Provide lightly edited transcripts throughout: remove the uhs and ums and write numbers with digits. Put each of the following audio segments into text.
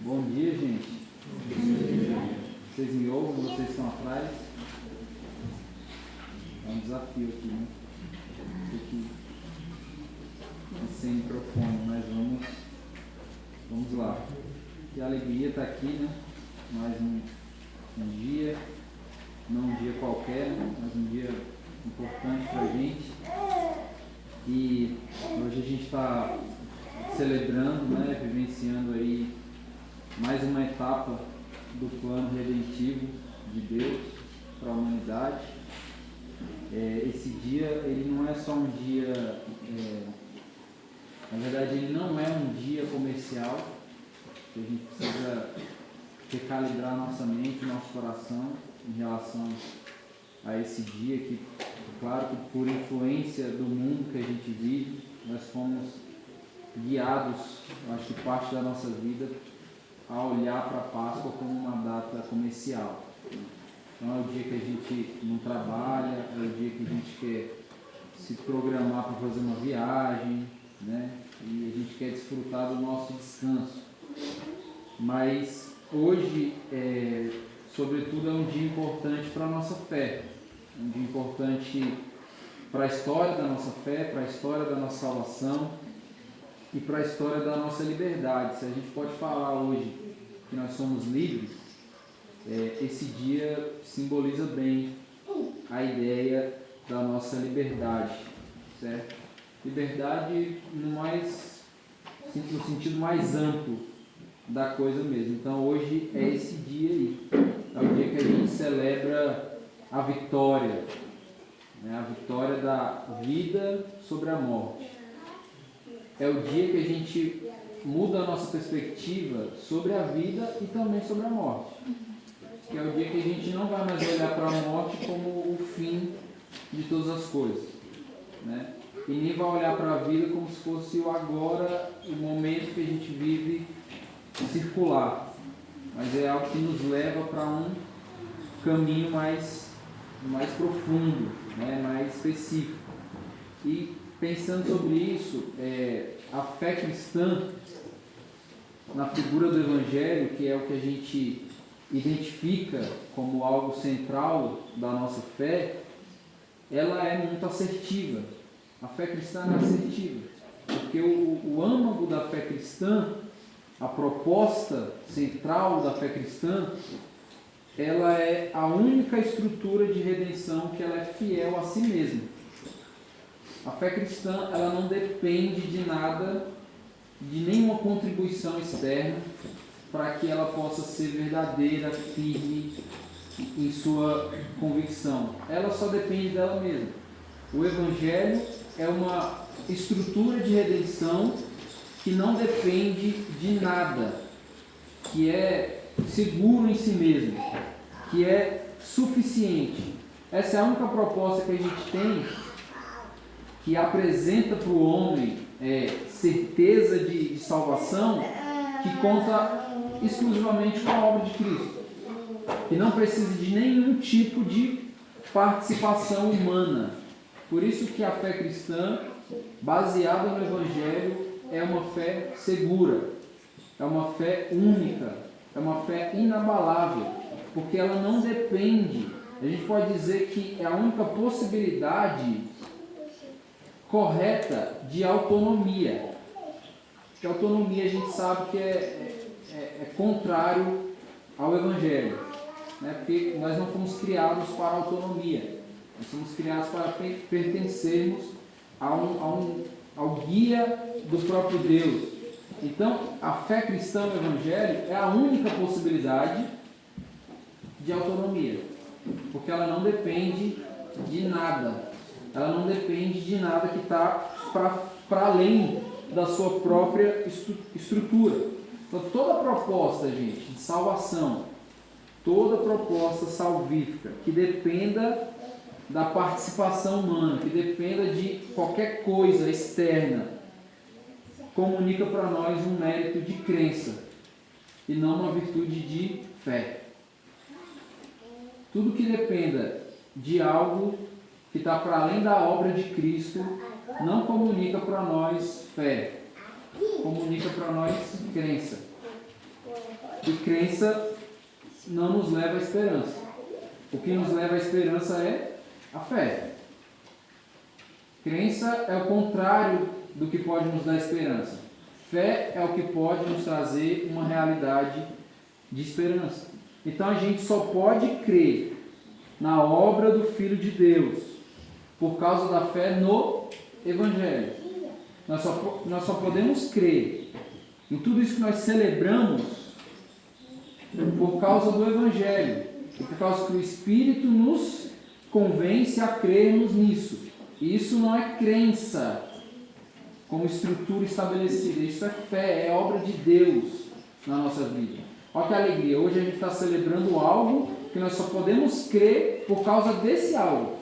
Bom dia, gente. Vocês me ouvem? Vocês estão atrás? É um desafio aqui, né? Aqui sem microfone, mas vamos lá. Que alegria estar aqui, né? Mais um dia, não um dia qualquer, né? Mas um dia importante para a gente. E hoje a gente está celebrando, né? Vivenciando aí mais uma etapa do plano redentivo de Deus para a humanidade. Esse dia, ele não é só um dia, na verdade ele não é um dia comercial, que a gente precisa recalibrar nossa mente, nosso coração em relação a esse dia, que claro que por influência do mundo que a gente vive, nós fomos guiados, acho que parte da nossa vida, a olhar para a Páscoa como uma data comercial. Então é o dia que a gente não trabalha, é o dia que a gente quer se programar para fazer uma viagem, né? E a gente quer desfrutar do nosso descanso. Mas hoje, sobretudo, é um dia importante para a nossa fé, um dia importante para a história da nossa fé, para a história da nossa salvação e para a história da nossa liberdade. Se a gente pode falar hoje que nós somos livres, esse dia simboliza bem a ideia da nossa liberdade, certo? Liberdade no sentido mais amplo da coisa mesmo. Então hoje é esse dia aí, é o dia que a gente celebra a vitória, né? A vitória da vida sobre a morte. É o dia que a gente muda a nossa perspectiva sobre a vida e também sobre a morte. Que é o dia que a gente não vai mais olhar para a morte como o fim de todas as coisas, né? E nem vai olhar para a vida como se fosse o agora, o momento que a gente vive circular. Mas é algo que nos leva para um caminho mais profundo, né? Mais específico. E pensando sobre isso, a fé cristã, na figura do Evangelho, que é o que a gente identifica como algo central da nossa fé, ela é muito assertiva. A fé cristã é assertiva, porque o âmago da fé cristã, a proposta central da fé cristã, ela é a única estrutura de redenção que ela é fiel a si mesma. A fé cristã, ela não depende de nada, de nenhuma contribuição externa, para que ela possa ser verdadeira, firme em sua convicção. Ela só depende dela mesma. O Evangelho é uma estrutura de redenção que não depende de nada, que é seguro em si mesmo, que é suficiente. Essa é a única proposta que a gente tem, que apresenta para o homem certeza de salvação, que conta exclusivamente com a obra de Cristo, que não precisa de nenhum tipo de participação humana. Por isso que a fé cristã, baseada no Evangelho, é uma fé segura, é uma fé única, é uma fé inabalável, porque ela não depende, a gente pode dizer que é a única possibilidade correta de autonomia. Que autonomia a gente sabe que é contrário ao Evangelho, né? Porque nós não fomos criados para a autonomia, nós fomos criados para pertencermos ao guia do próprio Deus. Então, a fé cristã no Evangelho é a única possibilidade de autonomia, porque ela não depende de nada, ela não depende de nada que está para além da sua própria estrutura. Então, toda proposta, gente, de salvação, toda proposta salvífica que dependa da participação humana, que dependa de qualquer coisa externa, comunica para nós um mérito de crença e não uma virtude de fé. Tudo que dependa de algo que está para além da obra de Cristo não comunica para nós fé, comunica para nós crença. E crença não nos leva à esperança. O que nos leva à esperança é a fé. Crença é o contrário do que pode nos dar esperança. Fé é o que pode nos trazer uma realidade de esperança. Então a gente só pode crer na obra do Filho de Deus por causa da fé no Evangelho. Nós só podemos crer em tudo isso que nós celebramos por causa do Evangelho. E por causa que o Espírito nos convence a crermos nisso. E isso não é crença como estrutura estabelecida. Isso é fé, é obra de Deus na nossa vida. Olha que alegria. Hoje a gente está celebrando algo que nós só podemos crer por causa desse algo.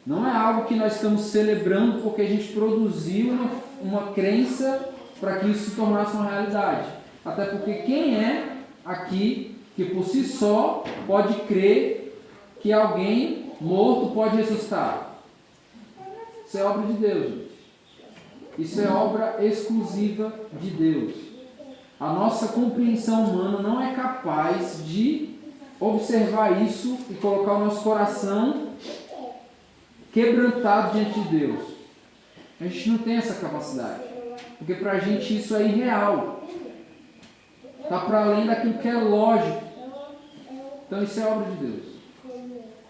Não é algo que nós estamos celebrando porque a gente produziu uma crença para que isso se tornasse uma realidade. Até porque quem é aqui que por si só pode crer que alguém morto pode ressuscitar? Isso é obra de Deus, gente. Isso é obra exclusiva de Deus. A nossa compreensão humana não é capaz de observar isso e colocar o nosso coração quebrantado diante de Deus. A gente não tem essa capacidade. Porque para a gente isso é irreal. Está para além daquilo que é lógico. Então isso é obra de Deus.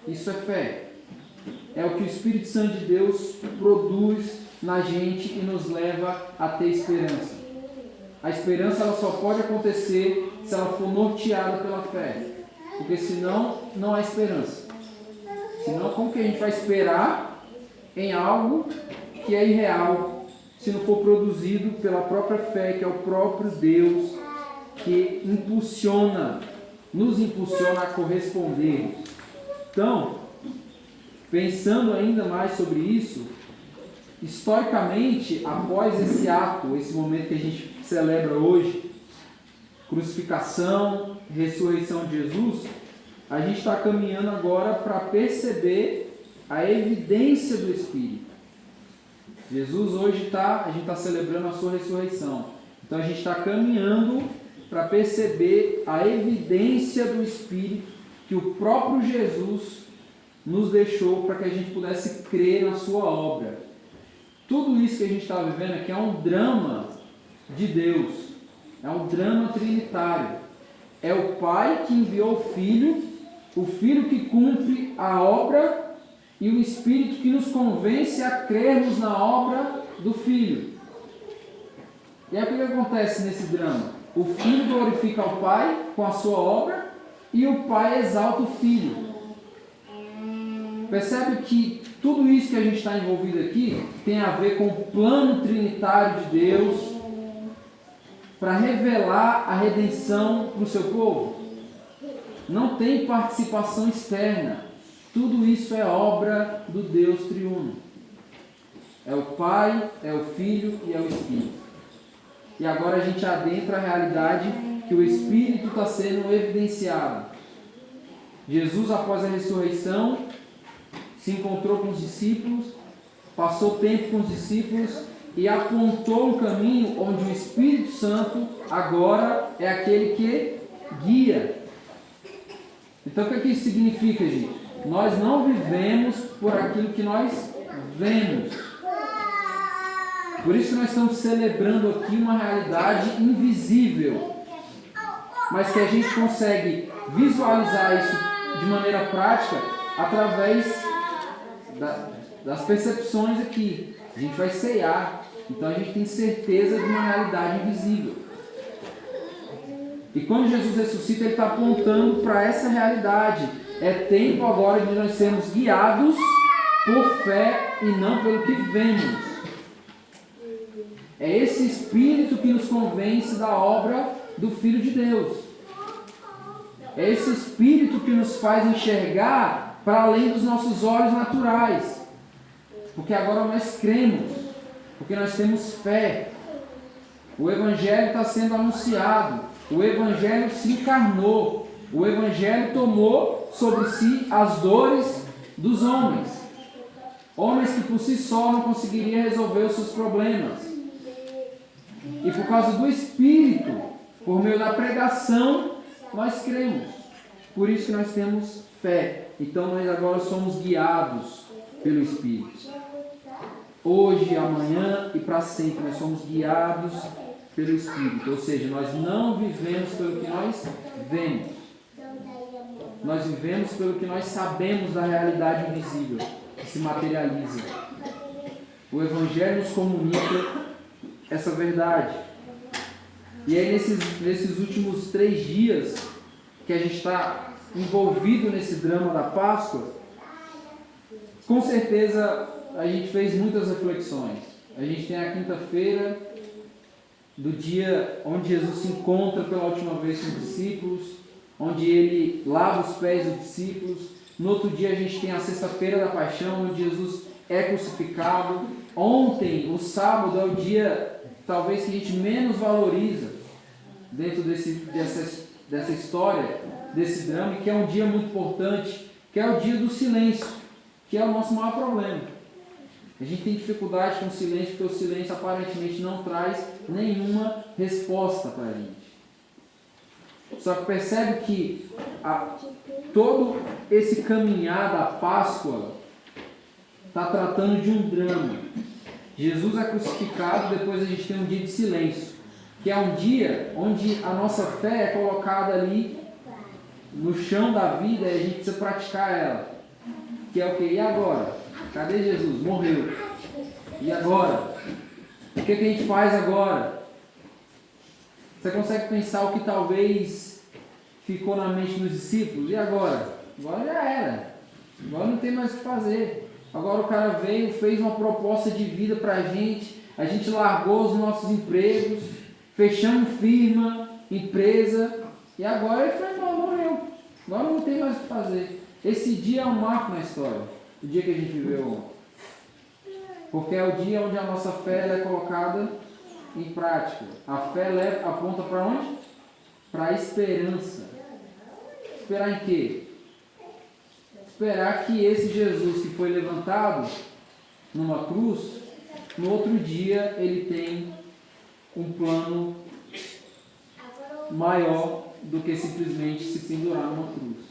Isso é fé. É o que o Espírito Santo de Deus produz na gente e nos leva a ter esperança. A esperança ela só pode acontecer se ela for norteada pela fé. Porque senão não há esperança. Senão como que a gente vai esperar em algo que é irreal se não for produzido pela própria fé, que é o próprio Deus que nos impulsiona a corresponder. Então, pensando ainda mais sobre isso, historicamente, após esse ato, esse momento que a gente celebra hoje, crucificação, ressurreição de Jesus, a gente está caminhando agora para perceber a evidência do Espírito. Jesus hoje a gente está celebrando a sua ressurreição. Então a gente está caminhando para perceber a evidência do Espírito que o próprio Jesus nos deixou para que a gente pudesse crer na sua obra. Tudo isso que a gente está vivendo aqui é um drama de Deus. É um drama trinitário. É o Pai que enviou o Filho que cumpre a obra e o Espírito que nos convence a crermos na obra do Filho. E aí o que acontece nesse drama? O Filho glorifica o Pai com a sua obra e o Pai exalta o Filho. Percebe que tudo isso que a gente está envolvido aqui tem a ver com o plano trinitário de Deus para revelar a redenção para o seu povo? Não tem participação externa. Tudo isso é obra do Deus triuno. É o Pai, é o Filho e é o Espírito. E agora a gente adentra a realidade que o Espírito está sendo evidenciado. Jesus, após a ressurreição, se encontrou com os discípulos, passou tempo com os discípulos e apontou um caminho onde o Espírito Santo agora é aquele que guia. Então o que isso significa, gente? Nós não vivemos por aquilo que nós vemos. Por isso nós estamos celebrando aqui uma realidade invisível, mas que a gente consegue visualizar isso de maneira prática através das percepções aqui. A gente vai ceiar, então a gente tem certeza de uma realidade invisível. E quando Jesus ressuscita, ele está apontando para essa realidade. É tempo agora de nós sermos guiados por fé e não pelo que vemos. É esse Espírito que nos convence da obra do Filho de Deus. É esse Espírito que nos faz enxergar para além dos nossos olhos naturais. Porque agora nós cremos, porque nós temos fé. O Evangelho está sendo anunciado. O Evangelho se encarnou. O Evangelho tomou sobre si as dores dos homens. Homens que por si só não conseguiriam resolver os seus problemas. E por causa do Espírito, Por meio da pregação, nós cremos. Por isso que nós temos fé. Então nós agora somos guiados pelo Espírito. Hoje, amanhã e para sempre nós somos guiados pelo Espírito. Ou seja, nós não vivemos pelo que nós vemos. Nós vivemos pelo que nós sabemos da realidade invisível, que se materializa. O Evangelho nos comunica essa verdade. E aí nesses últimos 3 dias que a gente está envolvido nesse drama da Páscoa, com certeza a gente fez muitas reflexões. A gente tem a quinta-feira do dia onde Jesus se encontra pela última vez com os discípulos, onde ele lava os pés dos discípulos. No outro dia a gente tem a sexta-feira da paixão, onde Jesus é crucificado. Ontem, o sábado, é o dia talvez que a gente menos valoriza dentro dessa história, desse drama, que é um dia muito importante, que é o dia do silêncio, que é o nosso maior problema. A gente tem dificuldade com o silêncio, porque o silêncio aparentemente não traz nenhuma resposta para a gente. Só que percebe que todo esse caminhar da Páscoa está tratando de um drama. Jesus é crucificado, depois a gente tem um dia de silêncio, que é um dia onde a nossa fé é colocada ali no chão da vida e a gente precisa praticar ela. Que é o quê? E agora? Cadê Jesus? Morreu. E agora? O que a gente faz agora? Você consegue pensar o que talvez ficou na mente dos discípulos? E agora? Agora já era. Agora não tem mais o que fazer. Agora o cara veio, fez uma proposta de vida para a gente largou os nossos empregos, fechamos firma, empresa, e agora ele foi embora, morreu. Agora não tem mais o que fazer. Esse dia é um marco na história, o dia que a gente viveu ontem. Porque é o dia onde a nossa fé é colocada em prática. A fé aponta para onde? Para a esperança. Esperar em quê? Esperar que esse Jesus que foi levantado numa cruz, no outro dia ele tem um plano maior do que simplesmente se pendurar numa cruz.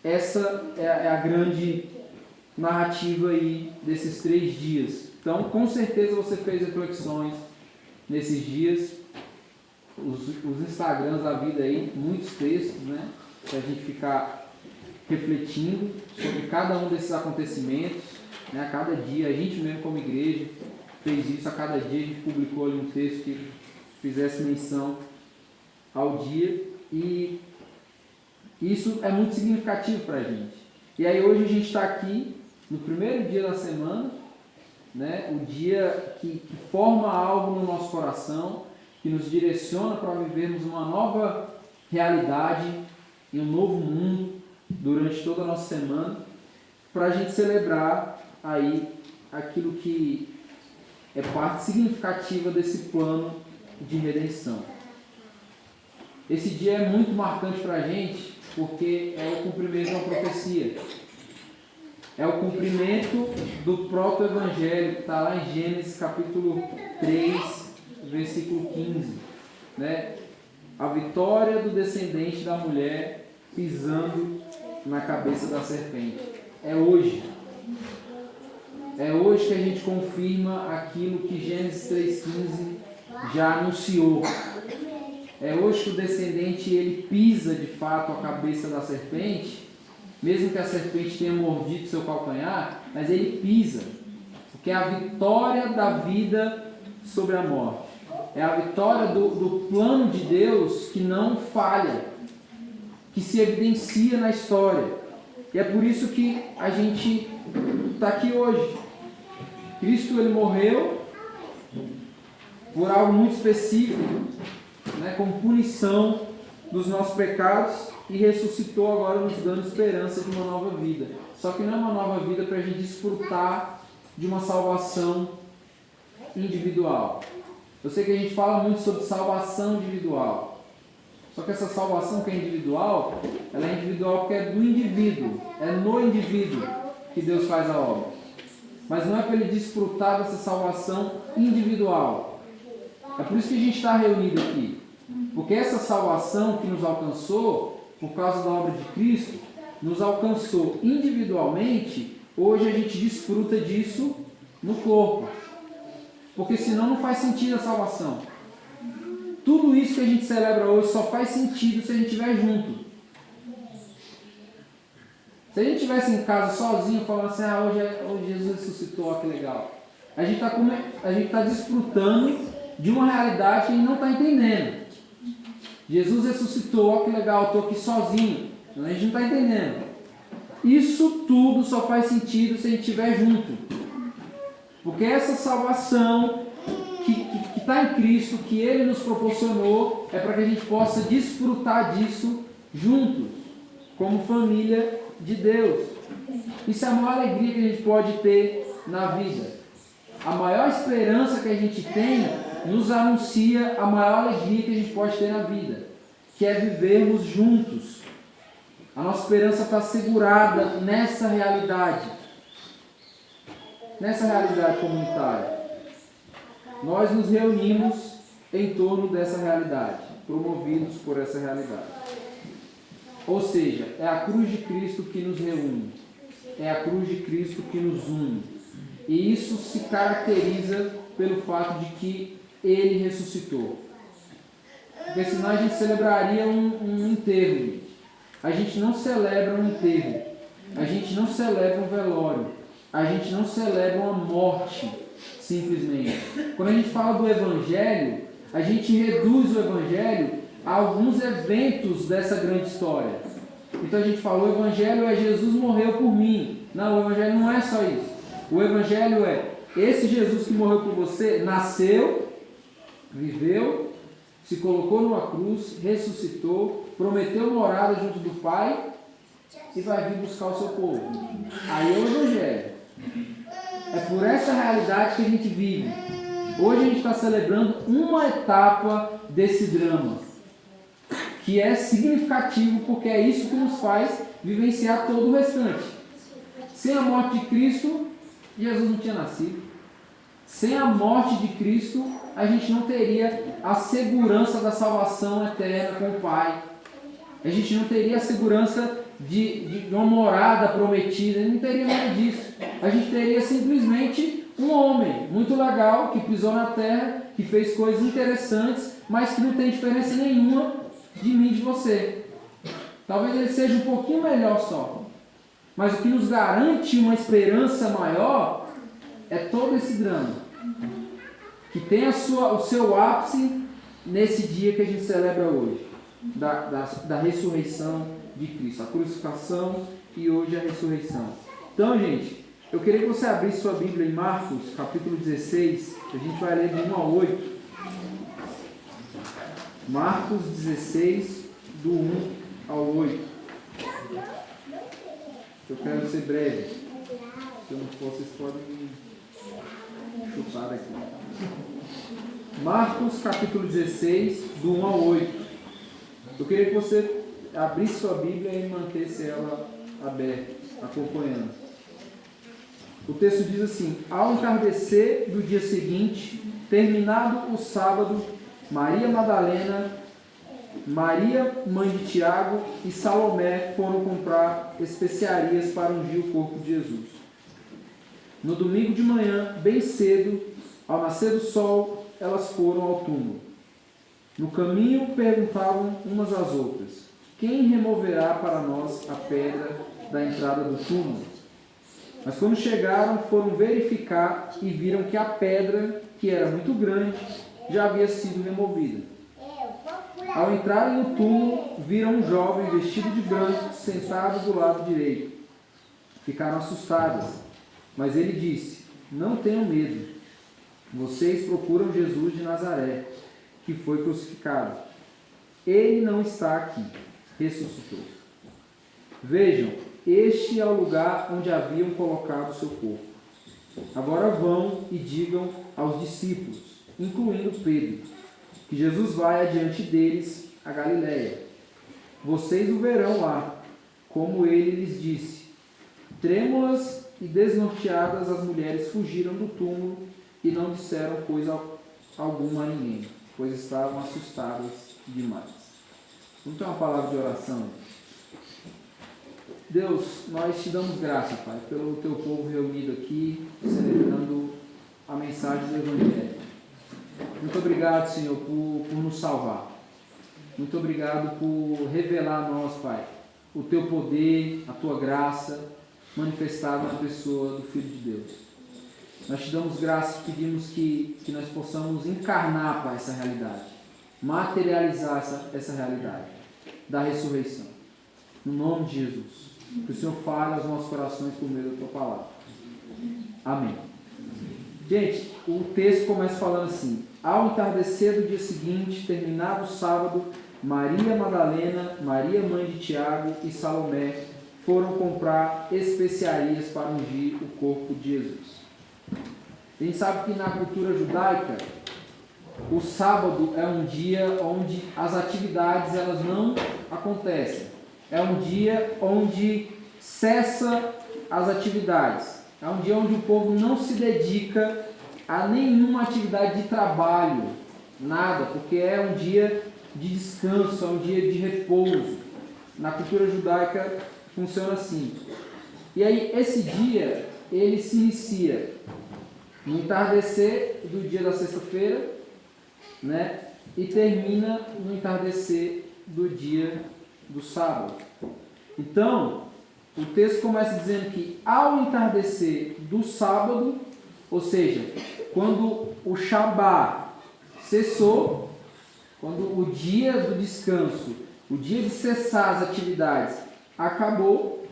Essa é a grande narrativa aí desses 3 dias. Então, com certeza você fez reflexões nesses dias. Os Instagrams da vida aí, muitos textos, né? Para a gente ficar refletindo sobre cada um desses acontecimentos, né? A cada dia, a gente mesmo como igreja fez isso, a cada dia a gente publicou ali um texto que fizesse menção ao dia, e isso é muito significativo para a gente. E aí hoje a gente está aqui no primeiro dia da semana, né? O dia que forma algo no nosso coração, que nos direciona para vivermos uma nova realidade em um novo mundo durante toda a nossa semana, para a gente celebrar aí aquilo que é parte significativa desse plano de redenção. Esse dia é muito marcante para a gente, porque é o cumprimento de uma profecia. É o cumprimento do proto-evangelho, que está lá em Gênesis capítulo 3, versículo 15. Né? A vitória do descendente da mulher pisando na cabeça da serpente. É hoje. É hoje que a gente confirma aquilo que Gênesis 3,15 já anunciou. É hoje que o descendente ele pisa de fato a cabeça da serpente, mesmo que a serpente tenha mordido seu calcanhar, mas ele pisa, porque é a vitória da vida sobre a morte. É a vitória do plano de Deus que não falha, que se evidencia na história. E é por isso que a gente está aqui hoje. Cristo ele morreu por algo muito específico, né, como punição dos nossos pecados, e ressuscitou agora nos dando esperança de uma nova vida. Só que não é uma nova vida para a gente desfrutar de uma salvação individual. Eu sei que a gente fala muito sobre salvação individual. Só que essa salvação que é individual, ela é individual porque é do indivíduo. É no indivíduo que Deus faz a obra. Mas não é para ele desfrutar dessa salvação individual. É por isso que a gente está reunido aqui. Porque essa salvação que nos alcançou, por causa da obra de Cristo, nos alcançou individualmente. Hoje a gente desfruta disso no corpo. Porque senão não faz sentido a salvação. Tudo isso que a gente celebra hoje só faz sentido se a gente estiver junto. Se a gente estivesse em casa sozinho, falando assim, hoje Jesus ressuscitou, que legal. A gente está desfrutando de uma realidade que a gente não está entendendo. Jesus ressuscitou, que legal, estou aqui sozinho. A gente não está entendendo. Isso tudo só faz sentido se a gente estiver junto. Porque essa salvação que está em Cristo, que Ele nos proporcionou, é para que a gente possa desfrutar disso juntos, como família de Deus. Isso é a maior alegria que a gente pode ter na vida. A maior esperança que a gente tem nos anuncia a maior alegria que a gente pode ter na vida, que é vivermos juntos. A nossa esperança está segurada nessa realidade comunitária. Nós nos reunimos em torno dessa realidade, promovidos por essa realidade. Ou seja, é a cruz de Cristo que nos reúne, é a cruz de Cristo que nos une. E isso se caracteriza pelo fato de que Ele ressuscitou. Porque senão a gente celebraria um enterro. A gente não celebra um enterro, a gente não celebra um velório, a gente não celebra uma morte, simplesmente. Quando a gente fala do Evangelho, a gente reduz o Evangelho a alguns eventos dessa grande história. Então a gente fala, o Evangelho é Jesus morreu por mim. Não, o Evangelho não é só isso. O Evangelho é esse Jesus que morreu por você, nasceu, viveu, se colocou numa cruz, ressuscitou, prometeu morada junto do Pai e vai vir buscar o seu povo. Aí é o Evangelho. É por essa realidade que a gente vive. Hoje a gente está celebrando uma etapa desse drama, que é significativo porque é isso que nos faz vivenciar todo o restante. Sem a morte de Cristo, Jesus não tinha nascido. Sem a morte de Cristo, a gente não teria a segurança da salvação eterna com o Pai. A gente não teria a segurança de uma morada prometida, não teria nada disso. A gente teria simplesmente um homem muito legal, que pisou na terra, que fez coisas interessantes, mas que não tem diferença nenhuma de mim e de você. Talvez ele seja um pouquinho melhor só. Mas o que nos garante uma esperança maior é todo esse drama, que tem o seu ápice nesse dia que a gente celebra hoje, da ressurreição de Cristo, a crucificação e hoje a ressurreição. Então, gente, eu queria que você abrisse sua Bíblia em Marcos, capítulo 16, a gente vai ler do 1 ao 8. Marcos 16, do 1 ao 8. Eu quero ser breve. Se eu não for, vocês podem me chutar aqui. Marcos, capítulo 16, do 1 ao 8. Eu queria que você abrisse sua Bíblia e mantesse ela aberta, acompanhando. O texto diz assim: ao entardecer do dia seguinte, terminado o sábado, Maria Madalena, Maria, mãe de Tiago, e Salomé foram comprar especiarias para ungir o corpo de Jesus. No domingo de manhã, bem cedo, ao nascer do sol, elas foram ao túmulo. No caminho, perguntavam umas às outras: quem removerá para nós a pedra da entrada do túmulo? Mas quando chegaram, foram verificar e viram que a pedra, que era muito grande, já havia sido removida. Ao entrarem no túmulo, viram um jovem vestido de branco sentado do lado direito. Ficaram assustadas, mas ele disse: não tenham medo. Vocês procuram Jesus de Nazaré, que foi crucificado. Ele não está aqui, ressuscitou. Vejam, este é o lugar onde haviam colocado o seu corpo. Agora vão e digam aos discípulos, incluindo Pedro, que Jesus vai adiante deles a Galiléia. Vocês o verão lá, como ele lhes disse. Trêmulas e desnorteadas, as mulheres fugiram do túmulo e não disseram coisa alguma a ninguém, pois estavam assustadas demais. Vamos ter uma palavra de oração. Deus, nós te damos graça, Pai, pelo teu povo reunido aqui, celebrando a mensagem do Evangelho. Muito obrigado, Senhor, por nos salvar. Muito obrigado por revelar a nós, Pai, o teu poder, a tua graça, manifestada na pessoa do Filho de Deus. Nós te damos graça e pedimos que nós possamos encarnar, Pai, essa realidade, materializar essa realidade da ressurreição. No nome de Jesus. Que o Senhor fale aos nossos corações por meio da tua palavra. Amém. Gente, o texto começa falando assim: ao entardecer do dia seguinte, terminado o sábado, Maria Madalena, Maria mãe de Tiago e Salomé foram comprar especiarias para ungir o corpo de Jesus. A gente sabe que na cultura judaica, o sábado é um dia onde as atividades elas não acontecem. É um dia onde cessa as atividades. É um dia onde o povo não se dedica a nenhuma atividade de trabalho, nada, porque é um dia de descanso, é um dia de repouso. Na cultura judaica funciona assim. E aí esse dia, ele se inicia no entardecer do dia da sexta-feira, né? E termina no entardecer do dia do sábado. Então, o texto começa dizendo que ao entardecer do sábado, ou seja, quando o Shabá cessou, quando o dia do descanso, o dia de cessar as atividades acabou,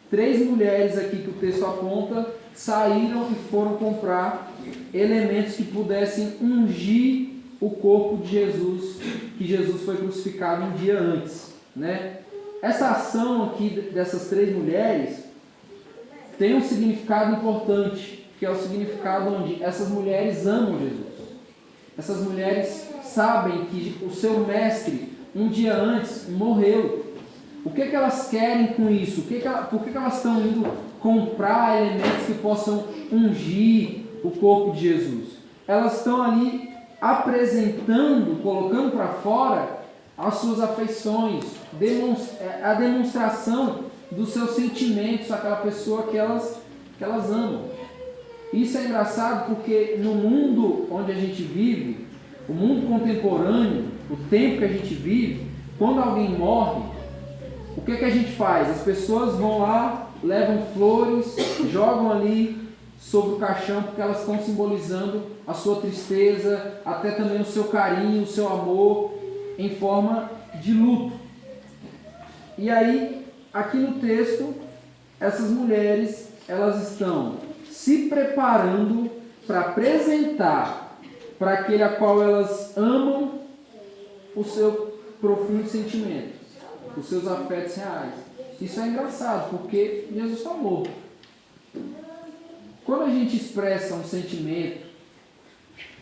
3 mulheres aqui que o texto aponta saíram e foram comprar elementos que pudessem ungir o corpo de Jesus, que Jesus foi crucificado um dia antes, né? Essa ação aqui dessas 3 mulheres tem um significado importante, que é o significado onde essas mulheres amam Jesus. Essas mulheres sabem que o seu mestre um dia antes morreu. O que elas querem com isso? Por que elas estão indo comprar elementos que possam ungir o corpo de Jesus? Elas estão ali apresentando, colocando para fora as suas afeições, a demonstração dos seus sentimentos àquela pessoa que elas amam. Isso é engraçado porque no mundo onde a gente vive, o mundo contemporâneo, o tempo que a gente vive, quando alguém morre, o que a gente faz? As pessoas vão lá, levam flores, jogam ali sobre o caixão, porque elas estão simbolizando a sua tristeza, até também o seu carinho, o seu amor, em forma de luto. E aí, aqui no texto, essas mulheres, elas estão se preparando para apresentar para aquele a qual elas amam o seu profundo sentimento, os seus afetos reais. Isso é engraçado, porque Jesus está morto. Quando a gente expressa um sentimento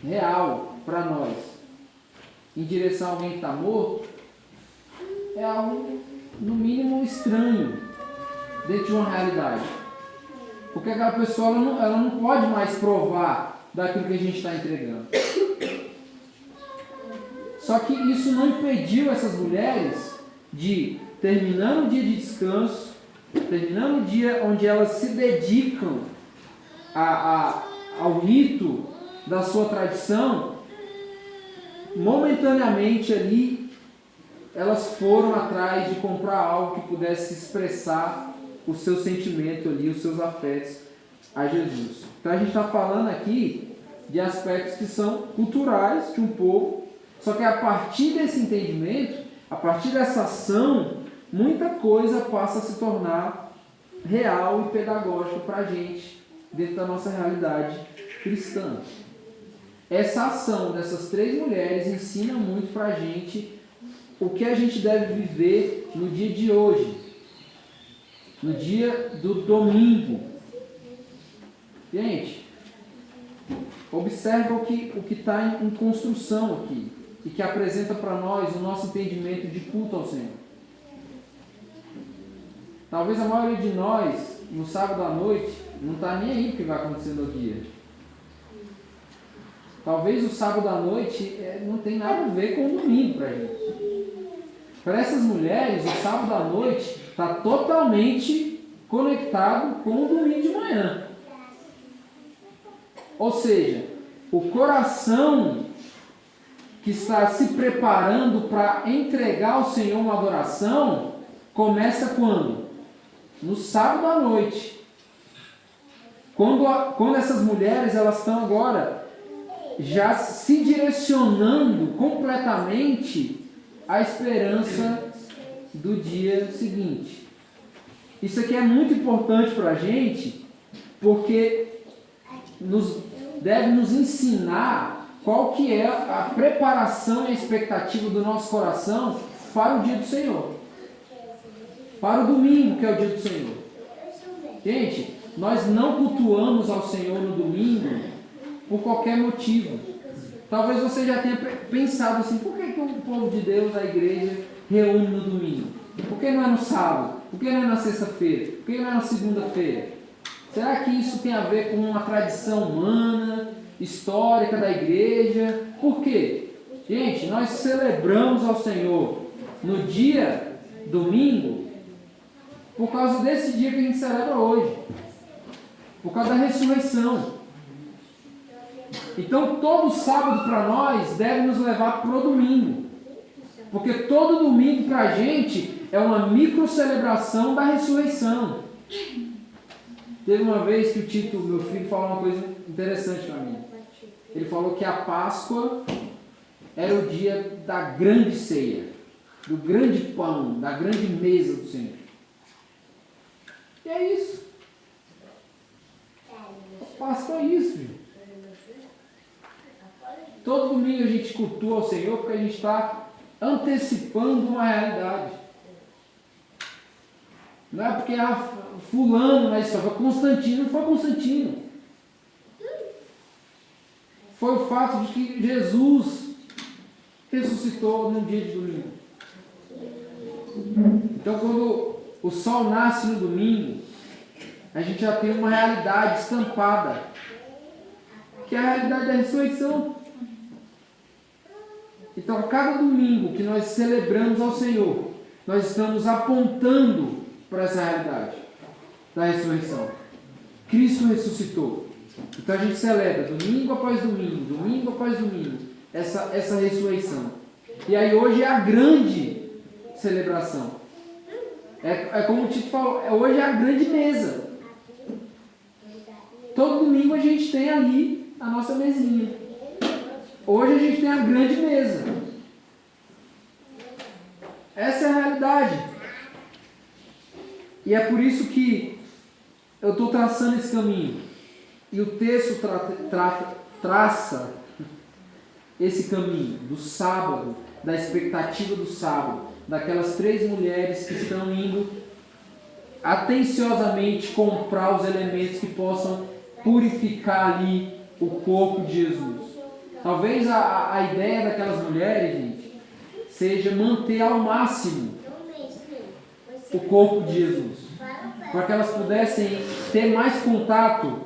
real para nós em direção a alguém que está morto, é algo, no mínimo, estranho dentro de uma realidade. Porque aquela pessoa ela não pode mais provar daquilo que a gente está entregando. Só que isso não impediu essas mulheres de, terminando o dia de descanso, terminando o dia onde elas se dedicam ao rito da sua tradição, momentaneamente ali, elas foram atrás de comprar algo que pudesse expressar o seu sentimento ali, os seus afetos a Jesus. Então a gente está falando aqui de aspectos que são culturais de um povo, só que a partir desse entendimento, a partir dessa ação, muita coisa passa a se tornar real e pedagógica para a gente, dentro da nossa realidade cristã. Essa ação dessas 3 mulheres ensina muito para a gente o que a gente deve viver no dia de hoje, no dia do domingo. Gente, observa o que está em construção aqui e que apresenta para nós o nosso entendimento de culto ao Senhor. Talvez a maioria de nós, no sábado à noite, não está nem aí o que vai acontecer no dia. Talvez o sábado à noite não tem nada a ver com o domingo para a gente. Para essas mulheres, o sábado à noite está totalmente conectado com o domingo de manhã. Ou seja, o coração que está se preparando para entregar ao Senhor uma adoração, começa quando? No sábado à noite. Quando essas mulheres elas estão agora já se direcionando completamente à esperança do dia seguinte. Isso aqui é muito importante para a gente, porque deve nos ensinar qual que é a preparação e a expectativa do nosso coração para o dia do Senhor. Para o domingo, que é o dia do Senhor. Gente, nós não cultuamos ao Senhor no domingo por qualquer motivo. Talvez você já tenha pensado assim, por que o povo de Deus, a igreja, reúne no domingo? Por que não é no sábado? Por que não é na sexta-feira? Por que não é na segunda-feira? Será que isso tem a ver com uma tradição humana, histórica da igreja? Por quê? Gente, nós celebramos ao Senhor no dia domingo por causa desse dia que a gente celebra hoje, por causa da ressurreição. Então todo sábado para nós deve nos levar para o domingo, porque todo domingo para a gente é uma micro celebração da ressurreição. Teve uma vez que o Tito, meu filho, falou uma coisa interessante para mim. Ele falou que a Páscoa era o dia da grande ceia, do grande pão, da grande mesa do Senhor. E é isso. A Páscoa é isso, filho. Todo domingo a gente cultua ao Senhor porque a gente está antecipando uma realidade. Não é porque fulano na história, foi Constantino, não foi Constantino. Foi o fato de que Jesus ressuscitou num dia de domingo. Então quando o sol nasce no domingo, a gente já tem uma realidade estampada, que é a realidade da ressurreição. Então a cada domingo que nós celebramos ao Senhor, nós estamos apontando para essa realidade da ressurreição. Cristo ressuscitou. Então a gente celebra domingo após domingo, domingo após domingo, essa ressurreição. E aí hoje é a grande celebração. É como o Tito falou, hoje é a grande mesa. Todo domingo a gente tem ali a nossa mesinha. Hoje a gente tem a grande mesa. Essa é a realidade. E é por isso que eu estou traçando esse caminho. E o texto traça esse caminho do sábado, da expectativa do sábado, daquelas 3 mulheres que estão indo atenciosamente comprar os elementos que possam purificar ali o corpo de Jesus. Talvez a ideia daquelas mulheres, gente, seja manter ao máximo o corpo de Jesus, para que elas pudessem ter mais contato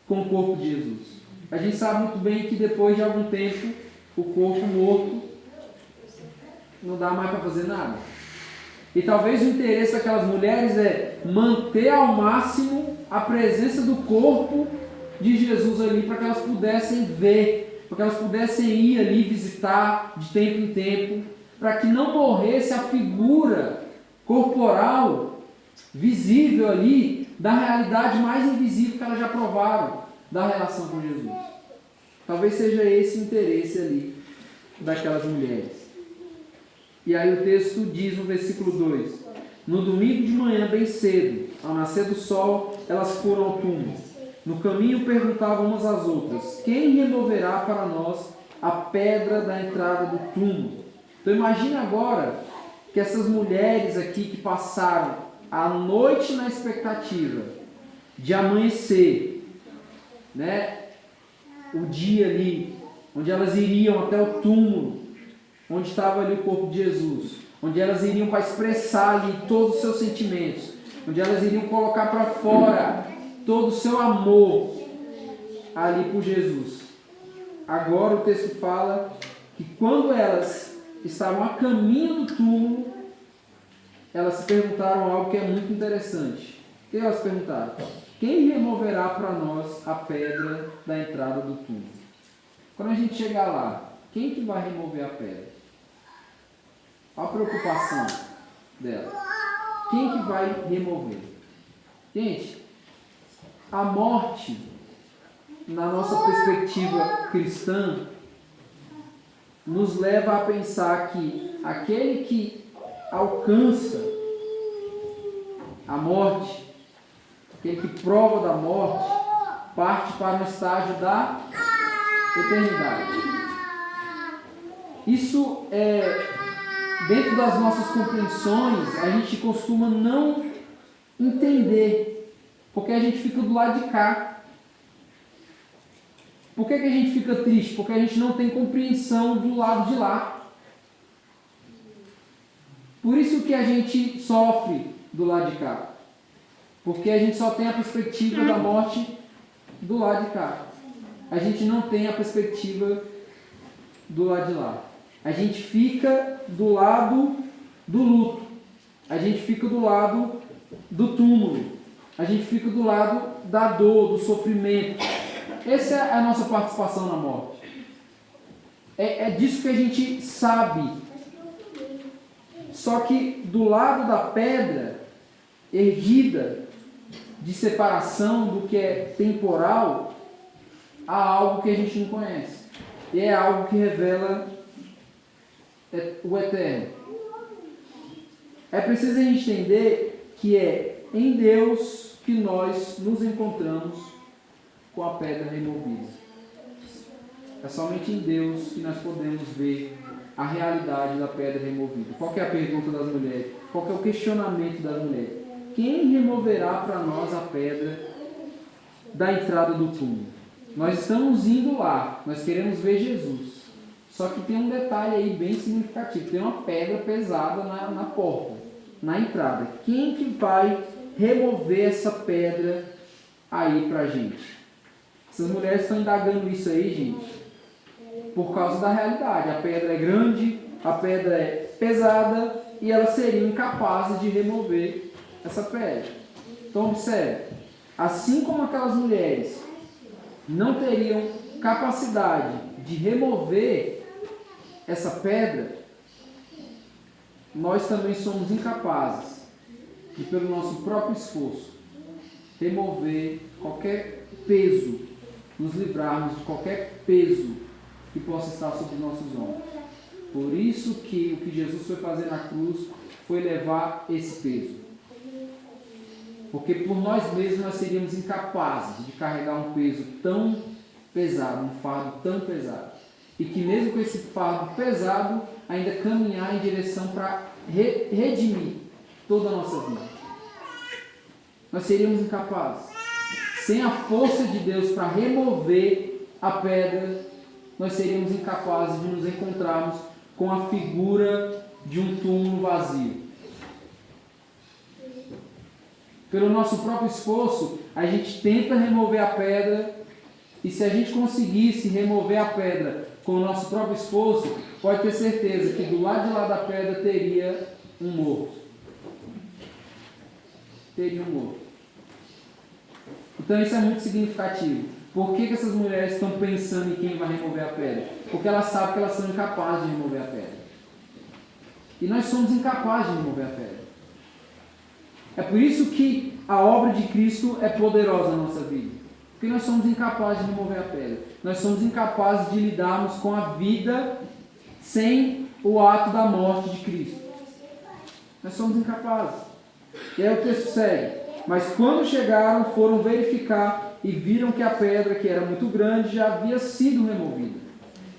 com o corpo de Jesus. A gente sabe muito bem que depois de algum tempo, o corpo morto não dá mais para fazer nada. E talvez o interesse daquelas mulheres é manter ao máximo a presença do corpo de Jesus ali, para que elas pudessem ver, para que elas pudessem ir ali visitar de tempo em tempo, para que não morresse a figura corporal visível ali da realidade mais invisível que elas já provaram da relação com Jesus. Talvez seja esse o interesse ali daquelas mulheres. E aí o texto diz no versículo 2: no domingo de manhã bem cedo, ao nascer do sol, elas foram ao túmulo. No caminho perguntavam umas às outras: quem removerá para nós a pedra da entrada do túmulo? Então imagine agora que essas mulheres aqui que passaram a noite na expectativa de amanhecer, né, o dia ali, onde elas iriam até o túmulo, onde estava ali o corpo de Jesus, onde elas iriam para expressar ali todos os seus sentimentos, onde elas iriam colocar para fora todo o seu amor ali por Jesus. Agora o texto fala que quando elas estavam a caminho do túmulo, elas se perguntaram algo que é muito interessante. O que elas perguntaram? Quem removerá para nós a pedra da entrada do túmulo? Quando a gente chegar lá, quem que vai remover a pedra? Qual a preocupação dela? Quem que vai remover? Gente, a morte, na nossa perspectiva cristã, nos leva a pensar que aquele que alcança a morte, aquele que prova da morte, parte para o estágio da eternidade. Isso dentro das nossas compreensões, a gente costuma não entender, porque a gente fica do lado de cá. Por que a gente fica triste? Porque a gente não tem compreensão do lado de lá. Por isso que a gente sofre do lado de cá. Porque a gente só tem a perspectiva da morte do lado de cá. A gente não tem a perspectiva do lado de lá. A gente fica do lado do luto. A gente fica do lado do túmulo. A gente fica do lado da dor, do sofrimento. Essa é a nossa participação na morte. É disso que a gente sabe. Só que do lado da pedra erguida, de separação do que é temporal, há algo que a gente não conhece. E é algo que revela o eterno. É preciso a gente entender que é em Deus que nós nos encontramos com a pedra removida. É somente em Deus que nós podemos ver a realidade da pedra removida. Qual que é a pergunta das mulheres? Qual que é o questionamento das mulheres? Quem removerá para nós a pedra da entrada do túmulo? Nós estamos indo lá, nós queremos ver Jesus. Só que tem um detalhe aí bem significativo. Tem uma pedra pesada na porta, na entrada. Quem que vai remover essa pedra aí para a gente? Essas mulheres estão indagando isso aí, gente, por causa da realidade. A pedra é grande, a pedra é pesada e elas seriam incapazes de remover essa pedra. Então, observe, assim como aquelas mulheres não teriam capacidade de remover essa pedra, nós também somos incapazes de, pelo nosso próprio esforço, remover qualquer peso, nos livrarmos de qualquer peso que possa estar sobre os nossos ombros. Por isso que o que Jesus foi fazer na cruz foi levar esse peso. Porque por nós mesmos nós seríamos incapazes de carregar um peso tão pesado, um fardo tão pesado. E que mesmo com esse fardo pesado, ainda caminhar em direção para redimir toda a nossa vida. Nós seríamos incapazes. Sem a força de Deus para remover a pedra, nós seríamos incapazes de nos encontrarmos com a figura de um túmulo vazio. Pelo nosso próprio esforço, a gente tenta remover a pedra, e se a gente conseguisse remover a pedra com o nosso próprio esforço, pode ter certeza que do lado de lá da pedra teria um morto. Teria um morto. Então isso é muito significativo. Por que essas mulheres estão pensando em quem vai remover a pedra? Porque elas sabem que elas são incapazes de remover a pedra. E nós somos incapazes de remover a pedra. É por isso que a obra de Cristo é poderosa na nossa vida. Porque nós somos incapazes de remover a pedra. Nós somos incapazes de lidarmos com a vida sem o ato da morte de Cristo. Nós somos incapazes. E aí o texto segue. Mas quando chegaram, foram verificar e viram que a pedra, que era muito grande, já havia sido removida.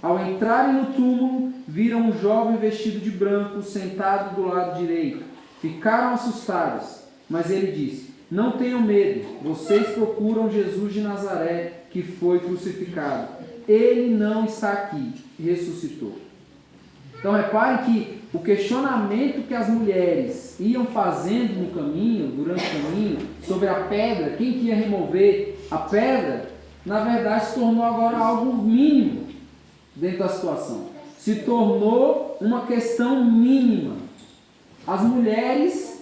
Ao entrarem no túmulo, viram um jovem vestido de branco sentado do lado direito. Ficaram assustados, mas ele disse: não tenham medo, vocês procuram Jesus de Nazaré, que foi crucificado. Ele não está aqui, ressuscitou. Então reparem que o questionamento que as mulheres iam fazendo no caminho, durante o caminho, sobre a pedra, quem que ia remover a pedra, na verdade se tornou agora algo mínimo dentro da situação. Se tornou uma questão mínima. As mulheres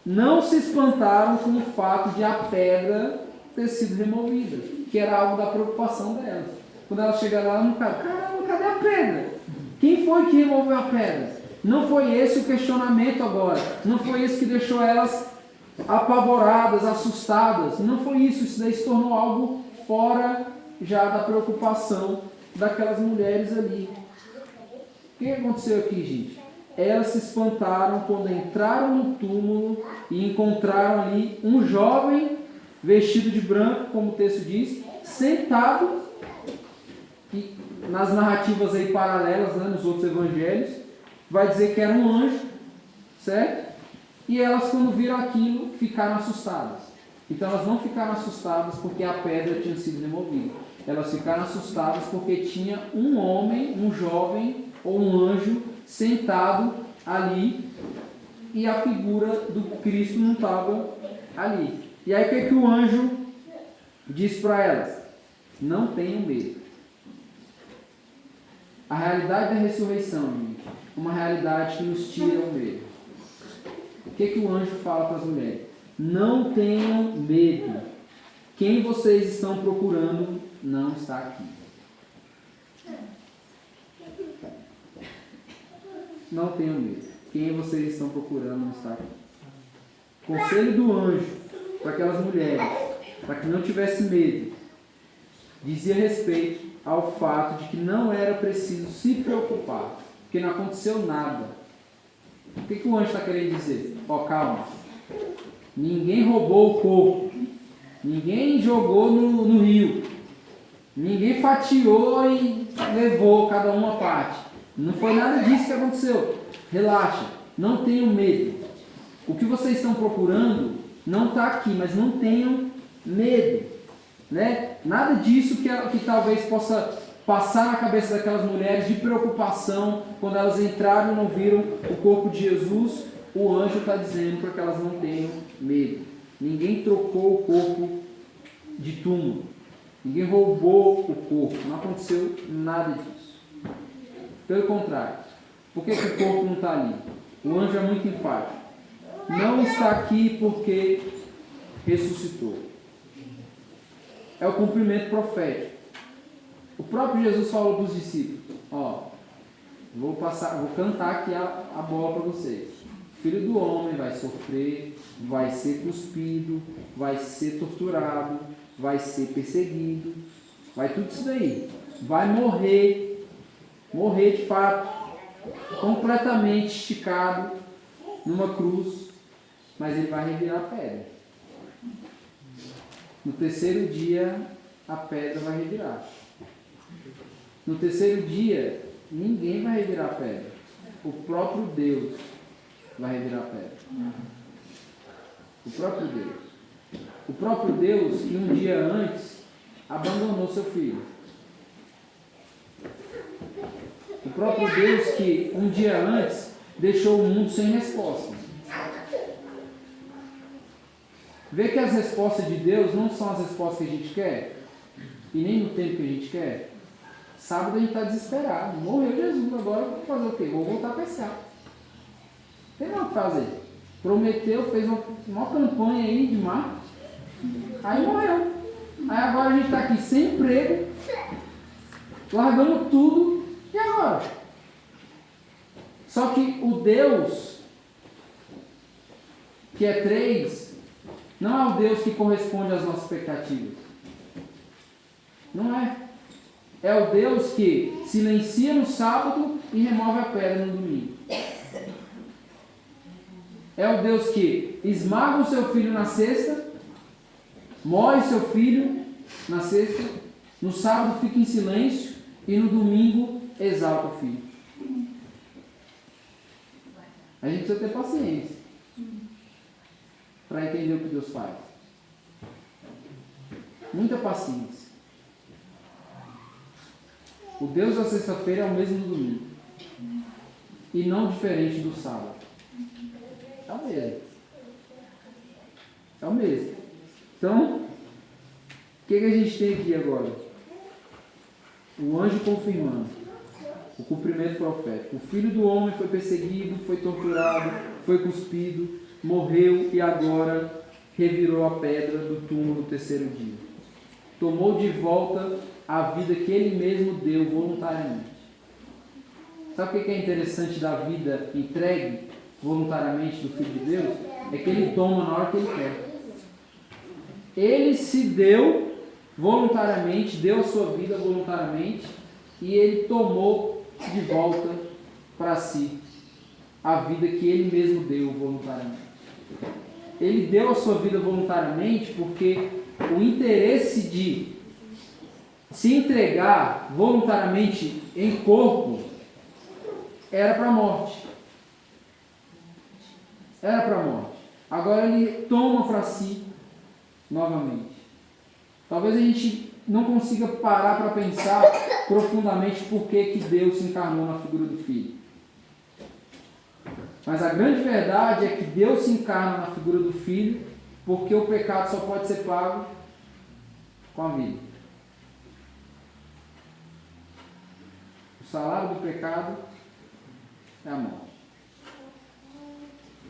não se espantaram com o fato de a pedra ter sido removida, que era algo da preocupação delas. Quando elas chegaram lá, elas não ficaram, caramba, cadê a pedra? Quem foi que removeu a pedra? Não foi esse o questionamento agora. Não foi isso que deixou elas apavoradas, assustadas. Não foi isso. Isso daí se tornou algo fora já da preocupação daquelas mulheres ali. O que aconteceu aqui, gente? Elas se espantaram quando entraram no túmulo e encontraram ali um jovem vestido de branco, como o texto diz, sentado, e nas narrativas aí paralelas, né, nos outros evangelhos, vai dizer que era um anjo, certo? E elas, quando viram aquilo, ficaram assustadas. Então elas não ficaram assustadas porque a pedra tinha sido removida. Elas ficaram assustadas porque tinha um homem, um jovem ou um anjo sentado ali e a figura do Cristo não estava ali. E aí o que o anjo diz para elas? Não tenham medo. A realidade da ressurreição, gente, uma realidade que nos tira o medo. O que o anjo fala para as mulheres? Não tenham medo. Quem vocês estão procurando não está aqui. Não tenham medo. Quem vocês estão procurando não está aqui. Conselho do anjo para aquelas mulheres, para que não tivessem medo, dizia respeito ao fato de que não era preciso se preocupar, porque não aconteceu nada. O que o anjo está querendo dizer? Calma. Ninguém roubou o corpo. Ninguém jogou no rio. Ninguém fatiou e levou cada uma parte. Não foi nada disso que aconteceu. Relaxa. Não tenham medo. O que vocês estão procurando não está aqui, mas não tenham medo. Né? Nada disso que talvez possa passar na cabeça daquelas mulheres de preocupação quando elas entraram e não viram o corpo de Jesus. O anjo está dizendo para que elas não tenham medo. Ninguém trocou o corpo de túmulo. Ninguém roubou o corpo. Não aconteceu nada disso. Pelo contrário. Por que o corpo não está ali? O anjo é muito enfático. Não está aqui porque ressuscitou. É o cumprimento profético. O próprio Jesus falou para os discípulos: vou cantar aqui a bola para vocês. O Filho do Homem vai sofrer, vai ser cuspido, vai ser torturado, vai ser perseguido, vai tudo isso daí. Vai morrer de fato, completamente esticado numa cruz, mas ele vai revirar a pedra. No terceiro dia, a pedra vai revirar. No terceiro dia, ninguém vai revirar a pedra. O próprio Deus vai revirar a pedra. O próprio Deus. O próprio Deus que um dia antes abandonou seu filho. O próprio Deus que um dia antes deixou o mundo sem resposta. Vê que as respostas de Deus não são as respostas que a gente quer, e nem no tempo que a gente quer. Sábado a gente está desesperado. Morreu Jesus, agora vou fazer o quê? Vou voltar a pescar. Tem nada o que fazer. Prometeu, fez uma campanha aí de mar, aí morreu. Aí agora a gente está aqui sem emprego, largando tudo, e agora? Só que o Deus, que é três, não é o Deus que corresponde às nossas expectativas. Não é. É o Deus que silencia no sábado e remove a pedra no domingo. É o Deus que esmaga o seu filho na sexta, morre seu filho na sexta, no sábado fica em silêncio e no domingo exalta o filho. A gente precisa ter paciência para entender o que Deus faz. Muita paciência. O Deus da sexta-feira é o mesmo do domingo. E não diferente do sábado. É o mesmo. É o mesmo. Então, o que a gente tem aqui agora? O anjo confirmando. o cumprimento profético. O Filho do Homem foi perseguido, foi torturado, foi cuspido, morreu e agora revirou a pedra do túmulo no terceiro dia. Tomou de volta a vida que ele mesmo deu voluntariamente. Sabe o que é interessante da vida entregue voluntariamente do Filho de Deus? É que ele toma na hora que ele quer. Ele se deu voluntariamente, deu a sua vida voluntariamente, e ele tomou de volta para si a vida que ele mesmo deu voluntariamente. Ele deu a sua vida voluntariamente porque o interesse de se entregar voluntariamente em corpo era para a morte. Era para a morte. Agora ele toma para si novamente. Talvez a gente não consiga parar para pensar profundamente por que Deus se encarnou na figura do Filho. Mas a grande verdade é que Deus se encarna na figura do Filho porque o pecado só pode ser pago com a vida. O salário do pecado é a morte.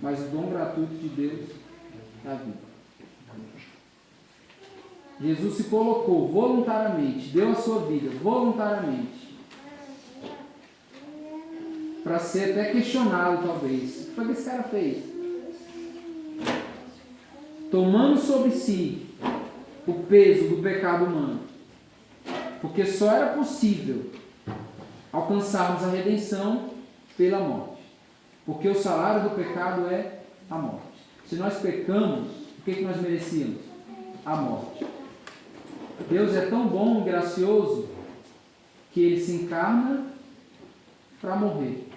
Mas o dom gratuito de Deus é a vida. Jesus se colocou voluntariamente, deu a sua vida voluntariamente, para ser até questionado talvez. O que foi que esse cara fez? Tomando sobre si o peso do pecado humano. Porque só era possível alcançarmos a redenção pela morte. Porque o salário do pecado é a morte. Se nós pecamos, o que nós merecíamos? A morte. Deus é tão bom e gracioso que Ele se encarna para morrer,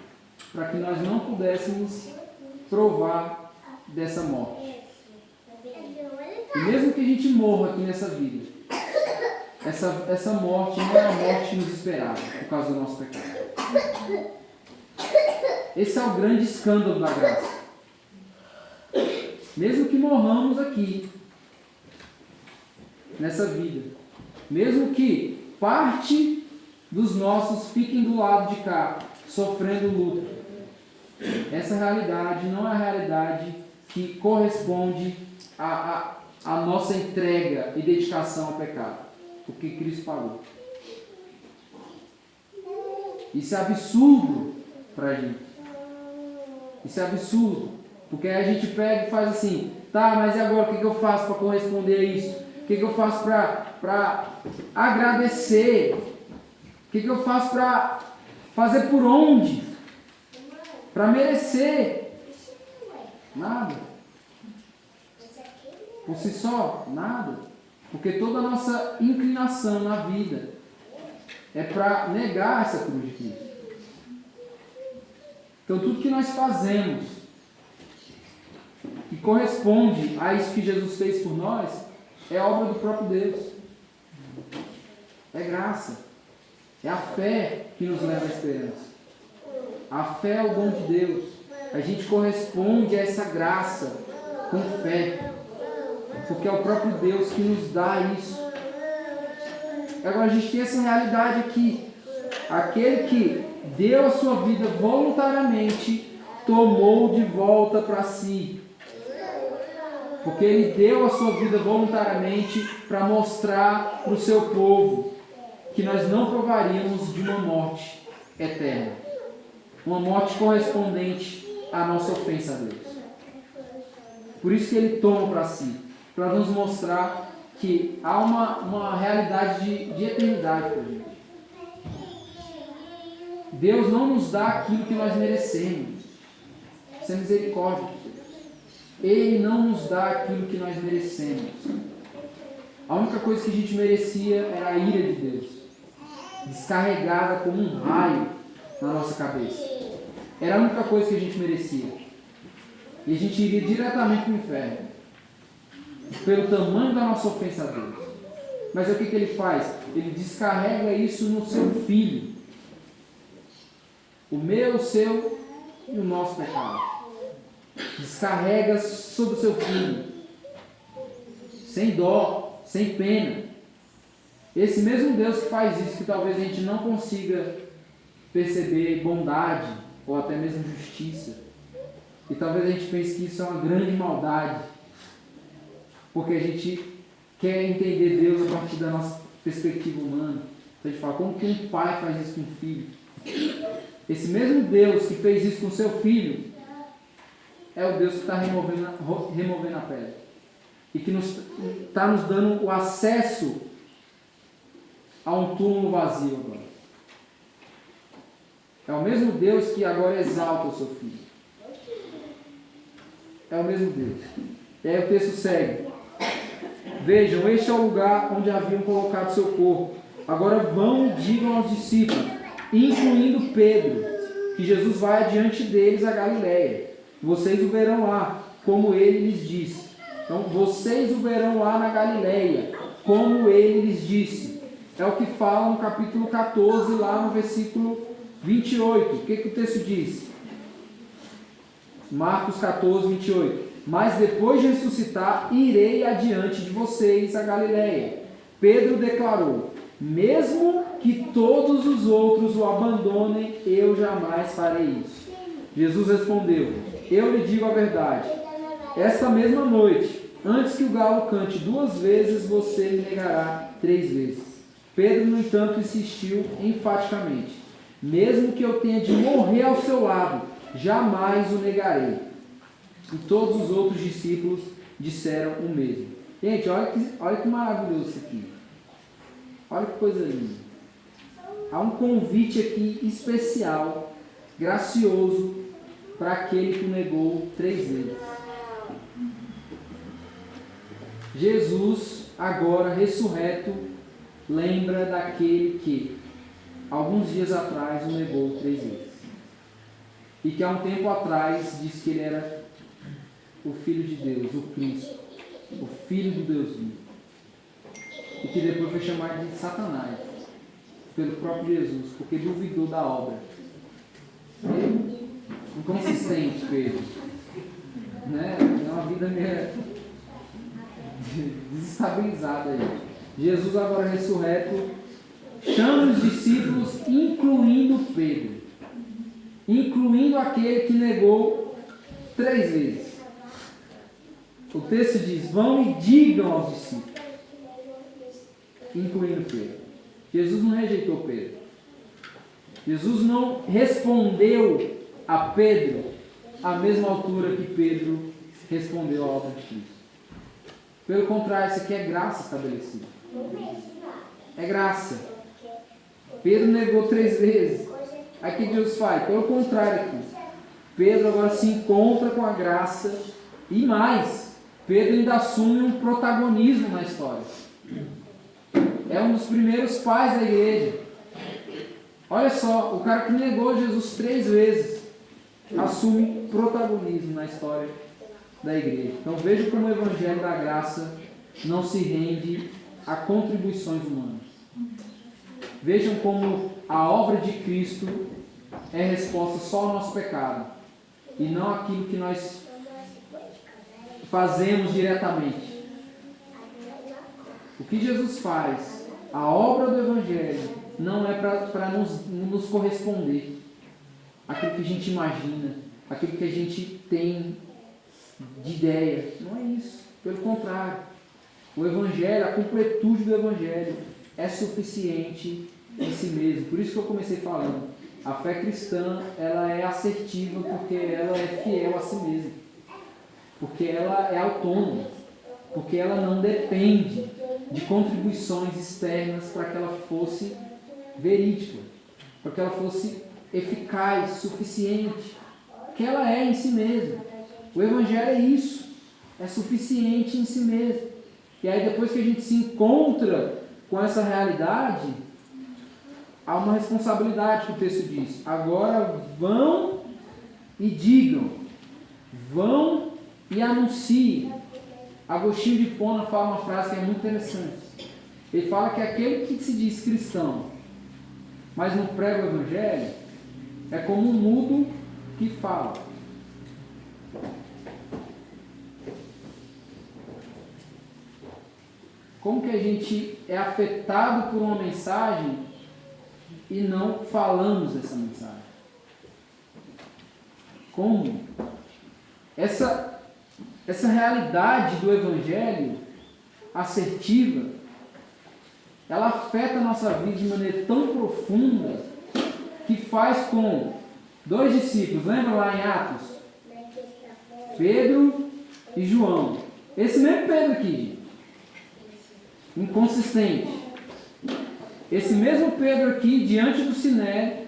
para que nós não pudéssemos provar dessa morte. E mesmo que a gente morra aqui nessa vida, essa morte não é a morte que nos esperava por causa do nosso pecado. Esse é o grande escândalo da graça. Mesmo que morramos aqui, nessa vida, mesmo que parte dos nossos fiquem do lado de cá, sofrendo luto, essa realidade não é a realidade que corresponde à nossa entrega e dedicação ao pecado, o que Cristo pagou. Isso é absurdo para a gente. Isso é absurdo, porque aí a gente pega e faz assim, tá, mas e agora o que eu faço para corresponder a isso? O que eu faço para agradecer? O que eu faço para fazer por onde? Para merecer? Nada. Por si só, nada. Porque toda a nossa inclinação na vida é para negar essa cruz de Cristo. Então tudo que nós fazemos que corresponde a isso que Jesus fez por nós é obra do próprio Deus. É graça. É a fé que nos leva à esperança. A fé é o dom de Deus. A gente corresponde a essa graça com fé. Porque é o próprio Deus que nos dá isso. Agora a gente tem essa realidade aqui. Aquele que deu a sua vida voluntariamente, tomou de volta para si. Porque ele deu a sua vida voluntariamente para mostrar para o seu povo que nós não provaríamos de uma morte eterna. Uma morte correspondente à nossa ofensa a Deus. Por isso que ele toma para si, para nos mostrar que há uma realidade de eternidade para a gente. Deus não nos dá aquilo que nós merecemos. Isso é misericórdia de Deus. Ele não nos dá aquilo que nós merecemos. A única coisa que a gente merecia era a ira de Deus, descarregada como um raio na nossa cabeça. Era a única coisa que a gente merecia. E a gente iria diretamente para o inferno, pelo tamanho da nossa ofensa a Deus. Mas o que ele faz? Ele descarrega isso no seu Filho. O meu, o seu e o nosso pecado. Descarrega sobre o seu Filho. Sem dó, sem pena. Esse mesmo Deus que faz isso, que talvez a gente não consiga perceber bondade ou até mesmo justiça. E talvez a gente pense que isso é uma grande maldade, porque a gente quer entender Deus a partir da nossa perspectiva humana. Então a gente fala, como que um pai faz isso com um filho? Esse mesmo Deus que fez isso com seu filho é o Deus que está removendo a pedra e que está nos dando o acesso a um túmulo vazio agora. É o mesmo Deus que agora exalta o seu filho. É o mesmo Deus. E aí o texto segue. Vejam, este é o lugar onde haviam colocado seu corpo. Agora vão e digam aos discípulos, incluindo Pedro, que Jesus vai adiante deles a Galiléia. Vocês o verão lá, como ele lhes disse. Então, vocês o verão lá na Galiléia, como ele lhes disse. É o que fala no capítulo 14, lá no versículo 28. O que o texto diz? Marcos 14, 28. Mas depois de ressuscitar, irei adiante de vocês a Galiléia. Pedro declarou, mesmo que todos os outros o abandonem, eu jamais farei isso. Jesus respondeu, eu lhe digo a verdade. Esta mesma noite, antes que o galo cante 2 vezes, você me negará 3 vezes. Pedro, no entanto, insistiu enfaticamente, mesmo que eu tenha de morrer ao seu lado, jamais o negarei. E todos os outros discípulos disseram o mesmo. Gente, olha que maravilhoso isso aqui. Olha que coisa linda. Há um convite aqui especial, gracioso, para aquele que o negou 3 vezes. Jesus, agora ressurreto, lembra daquele que, alguns dias atrás, o negou 3 vezes. E que há um tempo atrás disse que ele era o Filho de Deus, o Cristo, o Filho do Deus vivo. E que depois foi chamado de Satanás, pelo próprio Jesus, porque duvidou da obra. Inconsistente, Pedro. Né? É uma vida meio desestabilizada aí. Jesus, agora ressurreto, chama os discípulos, incluindo Pedro. Incluindo aquele que negou 3 vezes. O texto diz, vão e digam aos discípulos, incluindo Pedro. Jesus não rejeitou Pedro. Jesus não respondeu a Pedro à mesma altura que Pedro respondeu à obra de Cristo. Pelo contrário, isso aqui é graça estabelecida. É graça. Pedro negou 3 vezes. Aí o que Deus faz? Pelo contrário aqui. Pedro agora se encontra com a graça e mais. Pedro ainda assume um protagonismo na história. É um dos primeiros pais da igreja. Olha só, o cara que negou Jesus 3 vezes assume protagonismo na história da igreja. Então veja como o Evangelho da Graça não se rende a contribuições humanas. Vejam como a obra de Cristo é resposta só ao nosso pecado e não aquilo que nós fazemos diretamente. O que Jesus faz, a obra do Evangelho, não é para nos corresponder aquilo que a gente imagina, aquilo que a gente tem de ideia. Não é isso. Pelo contrário, o Evangelho, a completude do Evangelho é suficiente em si mesmo. Por isso que eu comecei falando. A fé cristã, ela é assertiva porque ela é fiel a si mesma. Porque ela é autônoma. Porque ela não depende de contribuições externas para que ela fosse verídica, para que ela fosse eficaz, suficiente. Que ela é em si mesma. O Evangelho é isso. É suficiente em si mesmo. E aí depois que a gente se encontra com essa realidade, há uma responsabilidade que o texto diz. Agora vão e digam. Vão e anunciem. Agostinho de Hipona fala uma frase que é muito interessante. Ele fala que aquele que se diz cristão, mas não prega o Evangelho, é como um mudo que fala. Como que a gente é afetado por uma mensagem e não falamos dessa mensagem? Como? Essa realidade do Evangelho assertiva, ela afeta a nossa vida de maneira tão profunda que faz com 2 discípulos, lembra lá em Atos? Pedro e João. Esse mesmo Pedro aqui, inconsistente. Esse mesmo Pedro aqui, diante do Sinédrio,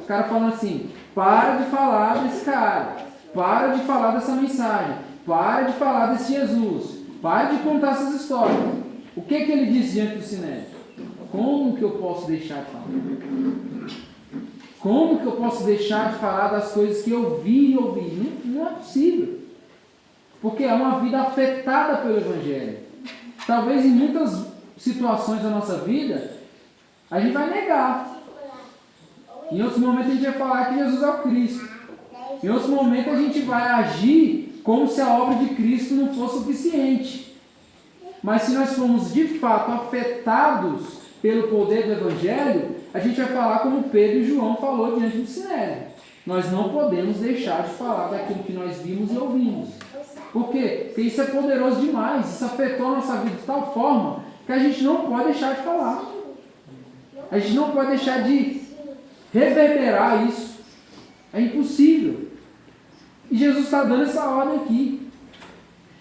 os caras falando assim: para de falar desse cara, para de falar dessa mensagem, para de falar desse Jesus, para de contar essas histórias. O que ele disse diante do Sinédrio? Como que eu posso deixar de falar? Como que eu posso deixar de falar das coisas que eu vi e ouvi? Não é possível. Porque é uma vida afetada pelo Evangelho. Talvez em muitas situações da nossa vida, a gente vai negar. Em outros momentos a gente vai falar que Jesus é o Cristo. Em outros momentos a gente vai agir como se a obra de Cristo não fosse suficiente. Mas se nós formos de fato afetados pelo poder do Evangelho, a gente vai falar como Pedro e João falou diante do Sinédrio. Nós não podemos deixar de falar daquilo que nós vimos e ouvimos. Por quê? Porque isso é poderoso demais. Isso afetou a nossa vida de tal forma que a gente não pode deixar de falar. A gente não pode deixar de reverberar isso. É impossível. E Jesus está dando essa ordem aqui.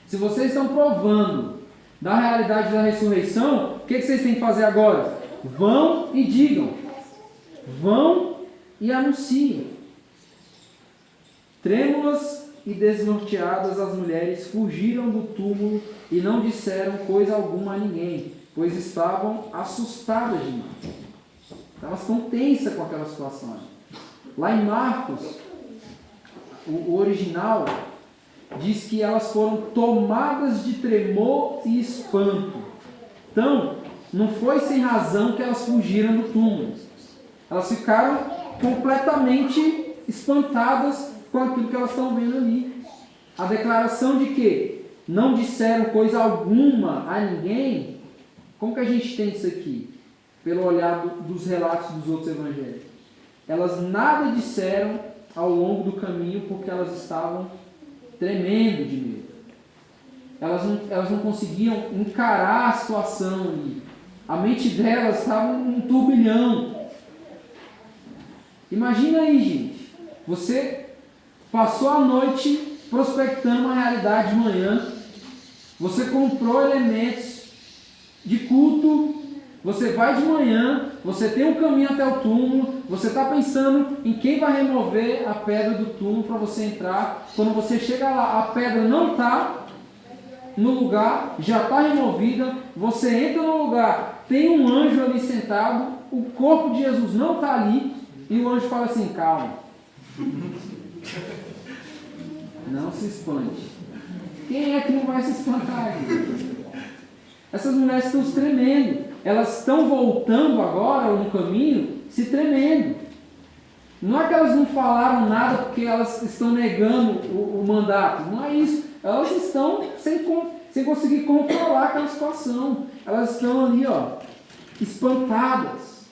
Se vocês estão provando da realidade da ressurreição, o que vocês têm que fazer agora? Vão e digam. Vão e anunciem. Trêmulas e desnorteadas, as mulheres fugiram do túmulo e não disseram coisa alguma a ninguém, pois estavam assustadas demais. Elas estão tensas com aquela situação. Lá em Marcos, o original diz que elas foram tomadas de tremor e espanto. Então, não foi sem razão que elas fugiram do túmulo. Elas ficaram completamente espantadas com aquilo que elas estão vendo ali. A declaração de que não disseram coisa alguma a ninguém, como que a gente tem isso aqui? Pelo olhar dos relatos dos outros evangelhos. Elas nada disseram ao longo do caminho porque elas estavam tremendo de medo. Elas não conseguiam encarar a situação ali. A mente delas estava um turbilhão. Imagina aí, gente. Você passou a noite prospectando uma realidade de manhã. Você comprou elementos de culto. Você vai de manhã, você tem um caminho até o túmulo, você está pensando em quem vai remover a pedra do túmulo para você entrar. Quando você chega lá, a pedra não está no lugar, já está removida, você entra no lugar, tem um anjo ali sentado, o corpo de Jesus não está ali, e o anjo fala assim: calma, não se espante. Quem é que não vai se espantar aqui? Essas mulheres estão se tremendo. Elas estão voltando agora no caminho, se tremendo. Não é que elas não falaram nada porque elas estão negando o mandato. Não é isso. Elas estão sem conseguir controlar aquela situação. Elas estão ali, espantadas.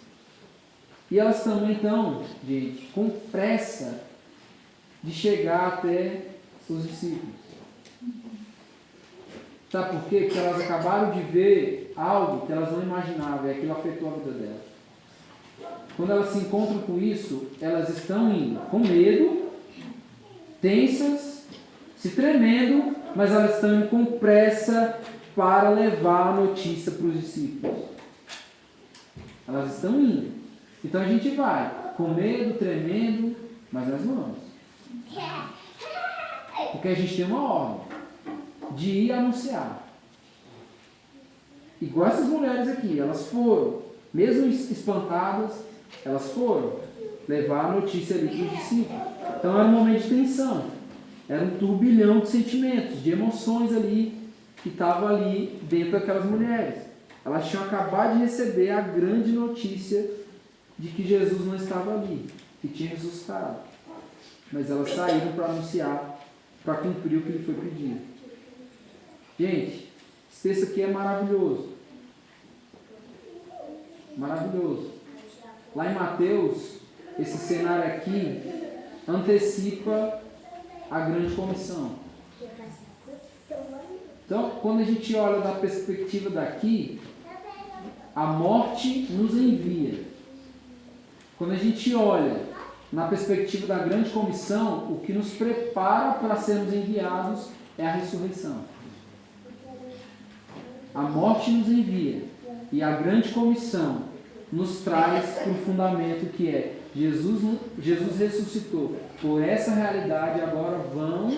E elas também estão, gente, com pressa de chegar até os discípulos. Sabe por quê? Porque elas acabaram de ver algo que elas não imaginavam e aquilo afetou a vida delas. Quando elas se encontram com isso, elas estão indo com medo, tensas, se tremendo, mas elas estão indo com pressa para levar a notícia para os discípulos. Elas estão indo. Então a gente vai com medo, tremendo, mas nós vamos. Porque a gente tem uma ordem de ir anunciar. Igual essas mulheres aqui, elas foram, mesmo espantadas, elas foram levar a notícia ali para os discípulos. Então era um momento de tensão, era um turbilhão de sentimentos, de emoções ali, que estavam ali dentro daquelas mulheres. Elas tinham acabado de receber a grande notícia de que Jesus não estava ali, que tinha ressuscitado. Mas elas saíram para anunciar, para cumprir o que lhe foi pedido. Gente, esse texto aqui é maravilhoso. Maravilhoso. Lá em Mateus, esse cenário aqui antecipa a grande comissão. Então, quando a gente olha da perspectiva daqui, a morte nos envia. Quando a gente olha na perspectiva da grande comissão, o que nos prepara para sermos enviados é a ressurreição. A morte nos envia e a grande comissão nos traz para o fundamento que é Jesus ressuscitou. Por essa realidade, agora vão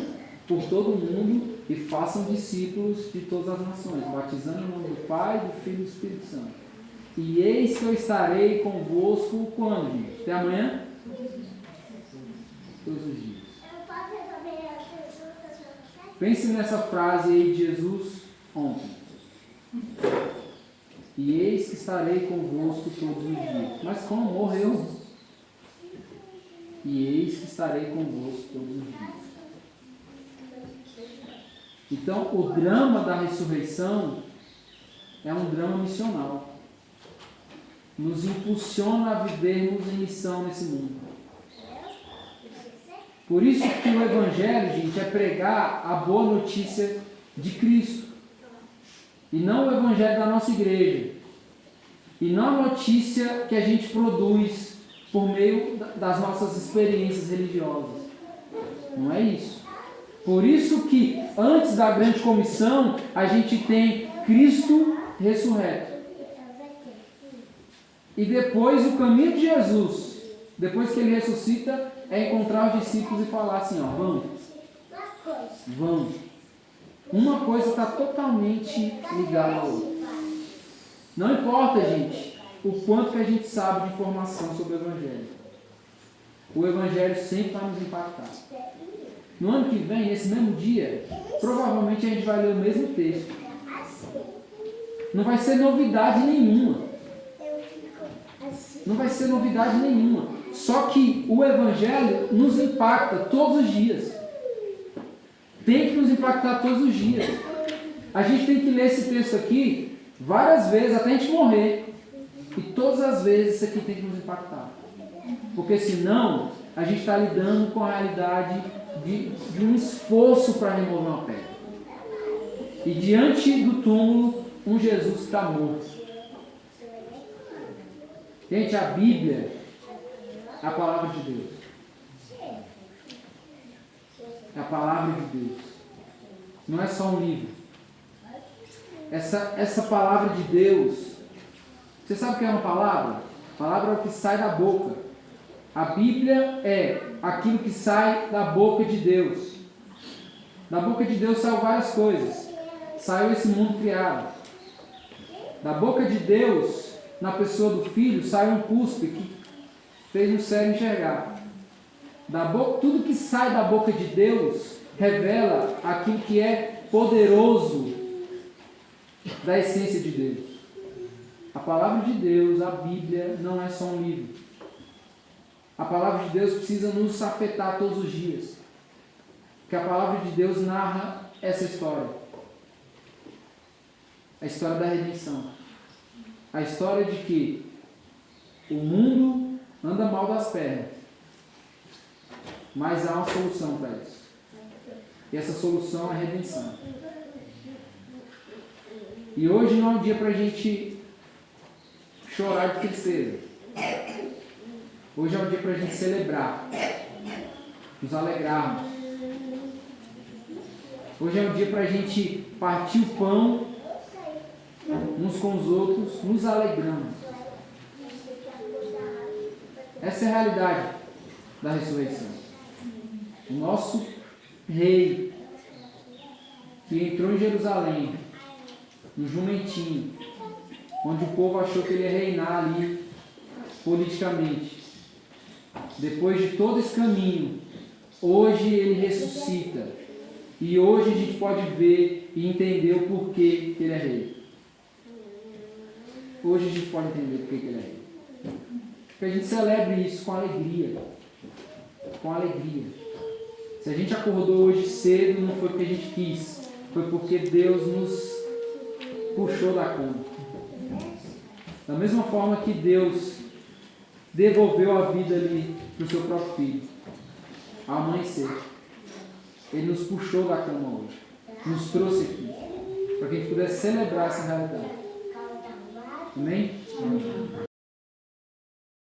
por todo o mundo e façam discípulos de todas as nações, batizando em nome do Pai, do Filho e do Espírito Santo. E eis que eu estarei convosco quando, gente? Até amanhã? Todos os dias. Pense nessa frase aí de Jesus ontem. E eis que estarei convosco todos os dias. Mas como morreu? E eis que estarei convosco todos os dias. Então, o drama da ressurreição é um drama missional. Nos impulsiona a vivermos em missão nesse mundo. Por isso que o Evangelho, gente, é pregar a boa notícia de Cristo. E não o Evangelho da nossa igreja. E não a notícia que a gente produz por meio das nossas experiências religiosas. Não é isso. Por isso que antes da grande comissão, a gente tem Cristo ressurreto. E depois o caminho de Jesus, depois que ele ressuscita, é encontrar os discípulos e falar assim, ó, vamos. Uma coisa está totalmente ligada à outra. Não importa, gente, o quanto que a gente sabe de informação sobre o Evangelho. O Evangelho sempre vai nos impactar. No ano que vem, nesse mesmo dia, provavelmente a gente vai ler o mesmo texto. Não vai ser novidade nenhuma. Não vai ser novidade nenhuma. Só que o Evangelho nos impacta todos os dias. Tem que nos impactar todos os dias. A gente tem que ler esse texto aqui várias vezes até a gente morrer. E todas as vezes isso aqui tem que nos impactar. Porque senão a gente está lidando com a realidade de um esforço para remover uma pedra. E diante do túmulo, um Jesus que está morto. Gente, a Bíblia é a palavra de Deus. É a palavra de Deus. Não é só um livro. Essa palavra de Deus, você sabe o que é uma palavra? A palavra é o que sai da boca. A Bíblia é aquilo que sai da boca de Deus. Da boca de Deus saiu várias coisas. Saiu esse mundo criado. Da boca de Deus, na pessoa do Filho, saiu um cuspe que fez o cego enxergar. Tudo que sai da boca de Deus revela aquilo que é poderoso da essência de Deus. A palavra de Deus, a Bíblia, não é só um livro. A palavra de Deus precisa nos afetar todos os dias. Porque a palavra de Deus narra essa história. A história da redenção. A história de que o mundo anda mal das pernas. Mas há uma solução para isso. E essa solução é a redenção. E hoje não é um dia para a gente chorar de tristeza. Hoje é um dia para a gente celebrar, nos alegrarmos. Hoje é um dia para a gente partir o pão uns com os outros, nos alegrando. Essa é a realidade da ressurreição. O nosso rei, que entrou em Jerusalém, no jumentinho, onde o povo achou que ele ia reinar ali politicamente. Depois de todo esse caminho, hoje ele ressuscita. E hoje a gente pode ver e entender o porquê que ele é rei. Hoje a gente pode entender porquê que ele é rei. Que a gente celebre isso com alegria. Com alegria. Se a gente acordou hoje cedo, não foi porque a gente quis. Foi porque Deus nos puxou da cama. Da mesma forma que Deus devolveu a vida ali para o seu próprio filho, ao amanhecer. Ele nos puxou da cama hoje, nos trouxe aqui, para que a gente pudesse celebrar essa realidade. Amém?